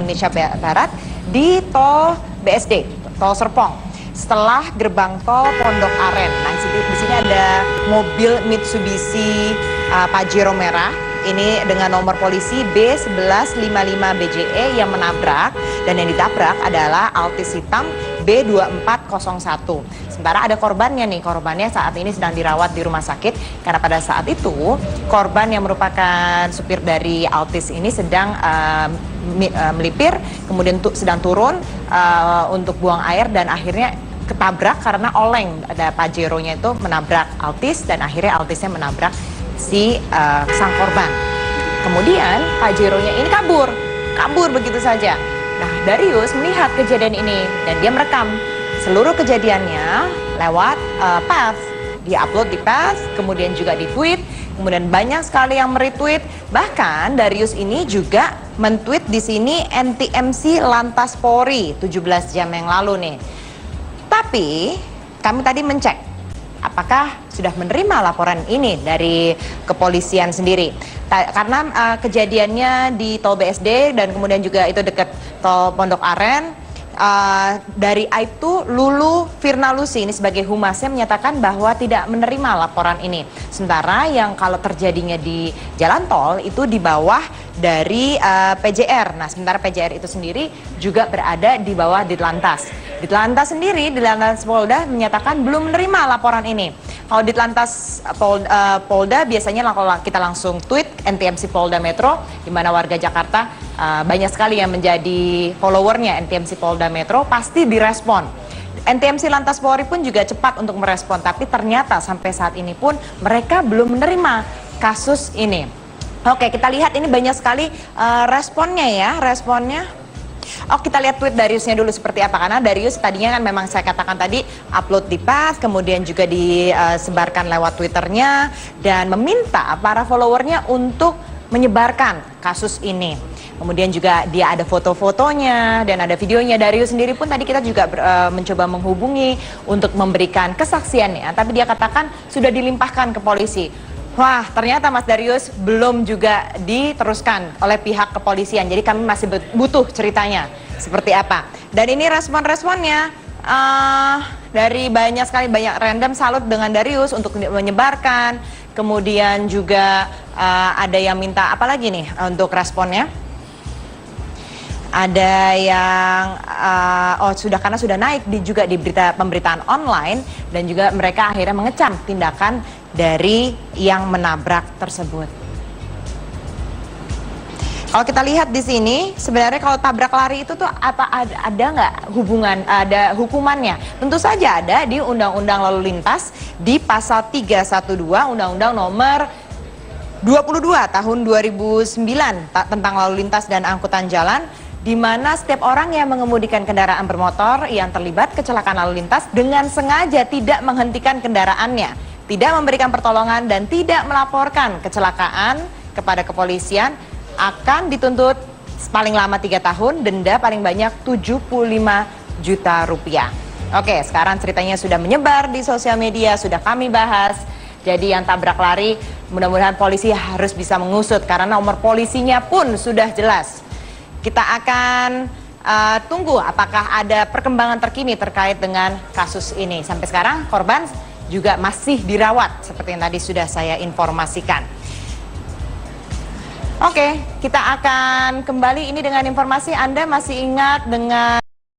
Indonesia Barat di tol BSD, tol Serpong. Setelah gerbang tol Pondok Aren. Nah, di sini ada mobil Mitsubishi Pajero merah. Ini dengan nomor polisi B1155BJE yang menabrak, dan yang ditabrak adalah Altis hitam B2401. Sementara ada korbannya nih, korbannya saat ini sedang dirawat di rumah sakit karena pada saat itu korban yang merupakan supir dari Altis ini sedang melipir, kemudian sedang turun untuk buang air dan akhirnya ketabrak karena oleng. Ada Pajeronya itu menabrak Altis dan akhirnya Altisnya menabrak si sang korban. Kemudian Pajeronya ini kabur begitu saja. Nah, Darius melihat kejadian ini dan dia merekam seluruh kejadiannya lewat Path. Dia upload di Path, kemudian juga di tweet, kemudian banyak sekali yang meretweet. Bahkan Darius ini juga mentweet di sini NTMC Lantas Polri 17 jam yang lalu nih. Tapi kami tadi mencek apakah sudah menerima laporan ini dari kepolisian sendiri. Karena kejadiannya di tol BSD dan kemudian juga itu dekat tol Pondok Aren. Dari Aibtu Lulu Firnalusi ini sebagai humasnya menyatakan bahwa tidak menerima laporan ini. Sementara yang kalau terjadinya di jalan tol itu di bawah dari PJR. Nah, sementara PJR itu sendiri juga berada di bawah Ditlantas. Ditlantas sendiri, Ditlantas Polda menyatakan belum menerima laporan ini. Kalau Ditlantas Polda biasanya kalau kita langsung tweet NTMC Polda Metro, di mana warga Jakarta banyak sekali yang menjadi followernya NTMC Polda Metro, pasti direspon. NTMC Lantas Polri pun juga cepat untuk merespon, tapi ternyata sampai saat ini pun mereka belum menerima kasus ini. Oke, kita lihat ini banyak sekali responnya ya, Oh, kita lihat tweet Dariusnya dulu seperti apa, karena Darius tadinya kan memang saya katakan tadi upload di Path, kemudian juga disebarkan lewat Twitternya dan meminta para followernya untuk menyebarkan kasus ini. Kemudian juga dia ada foto-fotonya dan ada videonya. Darius sendiri pun tadi kita juga mencoba menghubungi untuk memberikan kesaksiannya, tapi dia katakan sudah dilimpahkan ke polisi. Wah, ternyata Mas Darius belum juga diteruskan oleh pihak kepolisian. Jadi kami masih butuh ceritanya seperti apa. Dan ini respon-responnya dari banyak random salut dengan Darius untuk menyebarkan. Kemudian juga ada yang minta apa lagi nih untuk responnya? Ada yang karena sudah naik juga di pemberitaan online, dan juga mereka akhirnya mengecam tindakan dari yang menabrak tersebut. Kalau kita lihat di sini, sebenarnya kalau tabrak lari itu tuh ada nggak ada hukumannya? Tentu saja ada di Undang-Undang Lalu Lintas di pasal 312 Undang-Undang nomor 22 tahun 2009 tentang lalu lintas dan angkutan jalan, di mana setiap orang yang mengemudikan kendaraan bermotor yang terlibat kecelakaan lalu lintas dengan sengaja tidak menghentikan kendaraannya, tidak memberikan pertolongan dan tidak melaporkan kecelakaan kepada kepolisian akan dituntut paling lama 3 tahun, denda paling banyak 75 juta rupiah. Oke, sekarang ceritanya sudah menyebar di sosial media, sudah kami bahas. Jadi yang tabrak lari, mudah-mudahan polisi harus bisa mengusut karena nomor polisinya pun sudah jelas. Kita akan tunggu apakah ada perkembangan terkini terkait dengan kasus ini. Sampai sekarang korban juga masih dirawat seperti yang tadi sudah saya informasikan. Oke, kita akan kembali ini dengan informasi. Anda masih ingat dengan